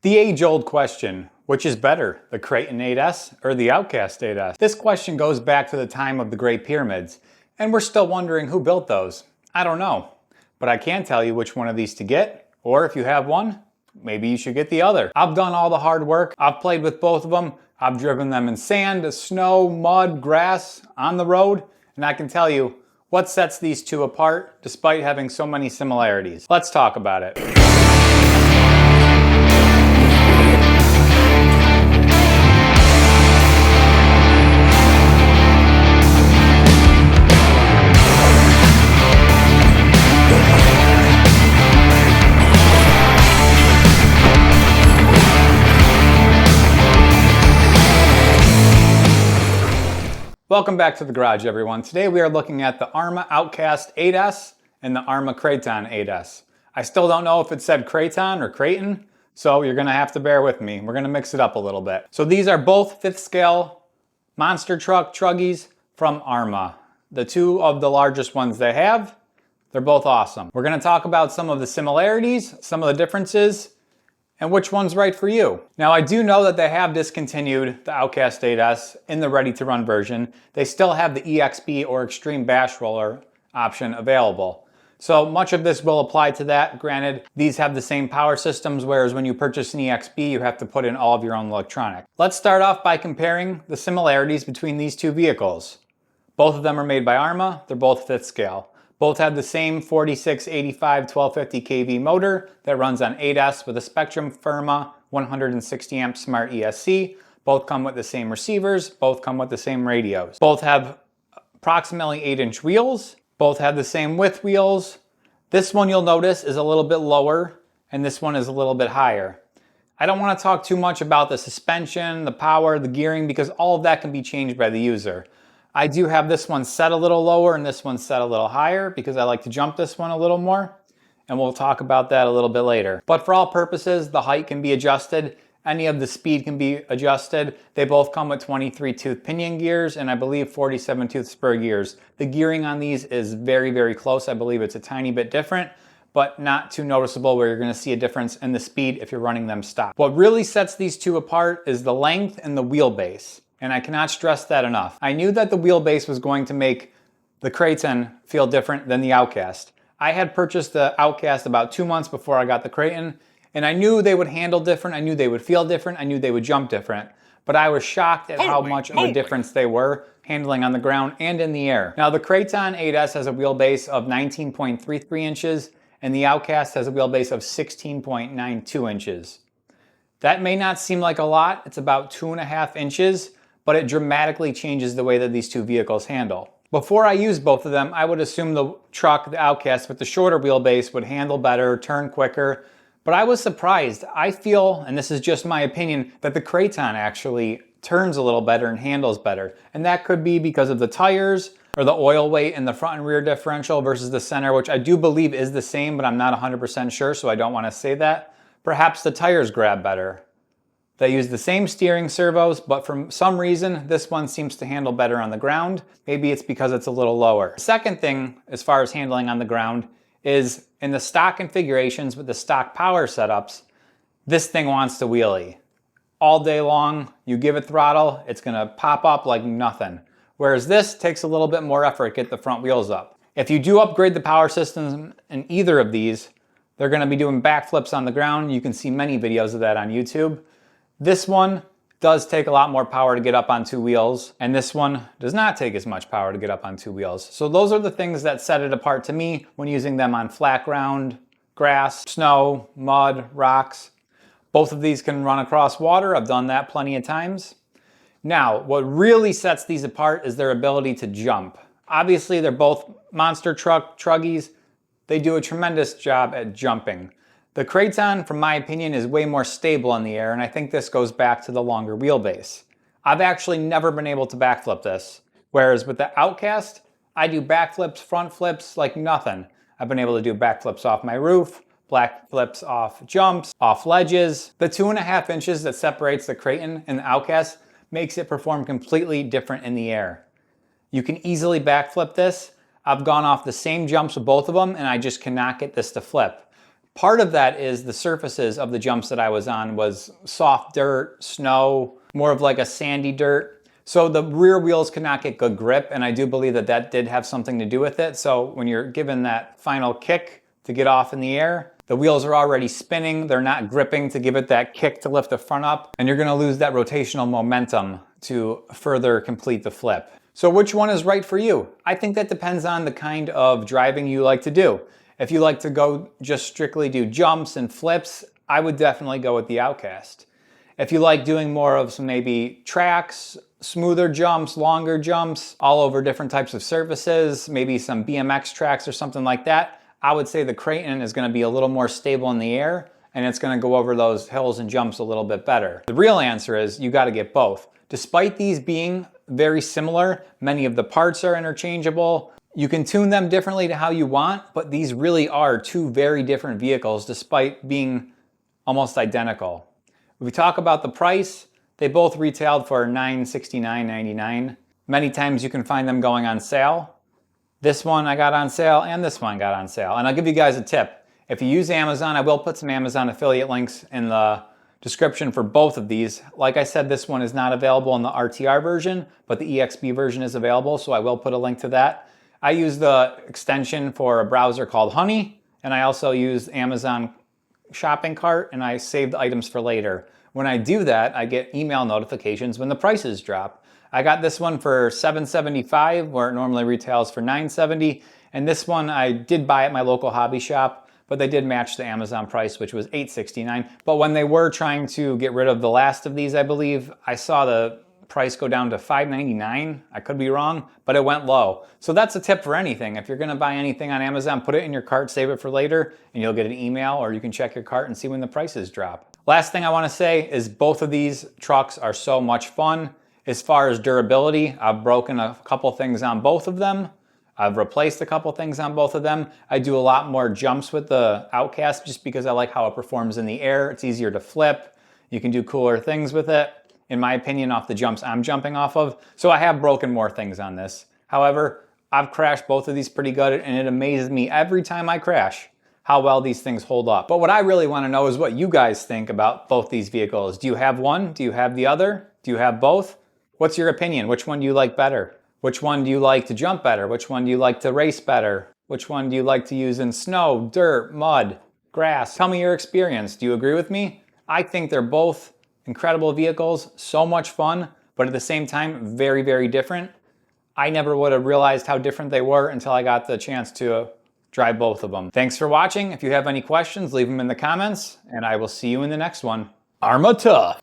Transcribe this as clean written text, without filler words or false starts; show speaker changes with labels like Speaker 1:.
Speaker 1: The age-old question, which is better, the Kraton 8s or the Outcast 8s? This question goes back to the time of the Great Pyramids, and we're still wondering who built those. I don't know, but I can tell you which one of these to get, or if you have one, maybe you should get the other. I've done all the hard work. I've played with both of them. I've driven them in sand, snow, mud, grass, on the road, and I can tell you what sets these two apart despite having so many similarities. Let's talk about it. Welcome back to the garage, everyone. Today we are looking at the Arrma Outcast 8s and the Arrma Kraton 8s. I still don't know if it said Kraton or Kraton, so you're gonna have to bear with me. We're gonna mix it up a little bit. So these are both 5th scale monster truck truggies from Arrma. The two of the largest ones they have. They're both awesome. We're gonna talk about some of the similarities, some of the differences, and which one's right for you. Now, I do know that they have discontinued the Outcast 8s in the ready-to-run version. They still have the EXP or Extreme Bash Roller option available. So much of this will apply to that. Granted, these have the same power systems, whereas when you purchase an EXP, you have to put in all of your own electronics. Let's start off by comparing the similarities between these two vehicles. Both of them are made by Arrma. They're both 5th scale. Both have the same 4685 1250 kV motor that runs on 8s with a Spectrum Firma 160 amp Smart ESC. Both come with the same receivers. Both come with the same radios. Both have approximately 8-inch wheels. Both have the same width wheels. This one, you'll notice, is a little bit lower, and this one is a little bit higher. I don't want to talk too much about the suspension, the power, the gearing, because all of that can be changed by the user. I do have this one set a little lower and this one set a little higher because I like to jump this one a little more, and we'll talk about that a little bit later. But for all purposes, the height can be adjusted. Any of the speed can be adjusted. They both come with 23-tooth pinion gears and I believe 47-tooth spur gears. The gearing on these is very, very close. I believe it's a tiny bit different, but not too noticeable where you're gonna see a difference in the speed if you're running them stock. What really sets these two apart is the length and the wheelbase. And I cannot stress that enough. I knew that the wheelbase was going to make the Kraton feel different than the Outcast. I had purchased the Outcast about 2 months before I got the Kraton, and I knew they would handle different, I knew they would feel different, I knew they would jump different. But I was shocked at how much of a difference they were handling on the ground and in the air. Now the Kraton 8s has a wheelbase of 19.33 inches, and the Outcast has a wheelbase of 16.92 inches. That may not seem like a lot, it's about 2.5 inches, but it dramatically changes the way that these two vehicles handle. Before I use both of them, I would assume the truck, the Outcast, with the shorter wheelbase would handle better, turn quicker, but I was surprised. I feel, and this is just my opinion, that the Kraton actually turns a little better and handles better. And that could be because of the tires or the oil weight in the front and rear differential versus the center, which I do believe is the same, but I'm not 100% sure, so I don't want to say that. Perhaps the tires grab better. They use the same steering servos, but for some reason, this one seems to handle better on the ground. Maybe it's because it's a little lower. Second thing, as far as handling on the ground, is in the stock configurations with the stock power setups, this thing wants to wheelie. All day long, you give it throttle, it's gonna pop up like nothing. Whereas this takes a little bit more effort to get the front wheels up. If you do upgrade the power systems in either of these, they're gonna be doing backflips on the ground. You can see many videos of that on YouTube. This one does take a lot more power to get up on 2 wheels, and this one does not take as much power to get up on 2 wheels. So those are the things that set it apart to me when using them on flat ground, grass, snow, mud, rocks. Both of these can run across water. I've done that plenty of times. Now, what really sets these apart is their ability to jump. Obviously, they're both monster truck truggies. They do a tremendous job at jumping. The Kraton, from my opinion, is way more stable in the air, and I think this goes back to the longer wheelbase. I've actually never been able to backflip this, whereas with the Outcast, I do backflips, front flips like nothing. I've been able to do backflips off my roof, backflips off jumps, off ledges. The 2.5 inches that separates the Kraton and the Outcast makes it perform completely different in the air. You can easily backflip this. I've gone off the same jumps with both of them, and I just cannot get this to flip. Part of that is the surfaces of the jumps that I was on was soft dirt, snow, more of like a sandy dirt. So the rear wheels could not get good grip, and I do believe that that did have something to do with it. So when you're given that final kick to get off in the air, the wheels are already spinning, they're not gripping to give it that kick to lift the front up, and you're gonna lose that rotational momentum to further complete the flip. So which one is right for you? I think that depends on the kind of driving you like to do. If you like to go just strictly do jumps and flips, I would definitely go with the Outcast. If you like doing more of some maybe tracks, smoother jumps, longer jumps, all over different types of surfaces, maybe some BMX tracks or something like that, I would say the Kraton is going to be a little more stable in the air, and it's going to go over those hills and jumps a little bit better. The real answer is you got to get both. Despite these being very similar, many of the parts are interchangeable. You can tune them differently to how you want, but these really are two very different vehicles despite being almost identical. If we talk about the price, they both retailed for $969.99. Many times you can find them going on sale. This one I got on sale and this one got on sale. And I'll give you guys a tip. If you use Amazon, I will put some Amazon affiliate links in the description for both of these. Like I said, this one is not available in the RTR version, but the EXP version is available, so I will put a link to that. I use the extension for a browser called Honey, and I also use Amazon shopping cart, and I save the items for later. When I do that, I get email notifications when the prices drop. I got this one for $7.75, where it normally retails for $9.70, and this one I did buy at my local hobby shop, but they did match the Amazon price, which was $8.69. But when they were trying to get rid of the last of these, I believe, I saw the price go down to $5.99. I could be wrong, but it went low. So that's a tip for anything. If you're gonna buy anything on Amazon, put it in your cart, save it for later, and you'll get an email, or you can check your cart and see when the prices drop. Last thing I wanna say is both of these trucks are so much fun. As far as durability, I've broken a couple things on both of them. I've replaced a couple things on both of them. I do a lot more jumps with the Outcast just because I like how it performs in the air. It's easier to flip. You can do cooler things with it, in my opinion, off the jumps I'm jumping off of. So I have broken more things on this. However, I've crashed both of these pretty good, and it amazes me every time I crash how well these things hold up. But what I really want to know is what you guys think about both these vehicles. Do you have one? Do you have the other? Do you have both? What's your opinion? Which one do you like better? Which one do you like to jump better? Which one do you like to race better? Which one do you like to use in snow, dirt, mud, grass? Tell me your experience. Do you agree with me? I think they're both incredible vehicles, so much fun, but at the same time, very, very different. I never would have realized how different they were until I got the chance to drive both of them. Thanks for watching. If you have any questions, leave them in the comments, and I will see you in the next one. Arrma tough.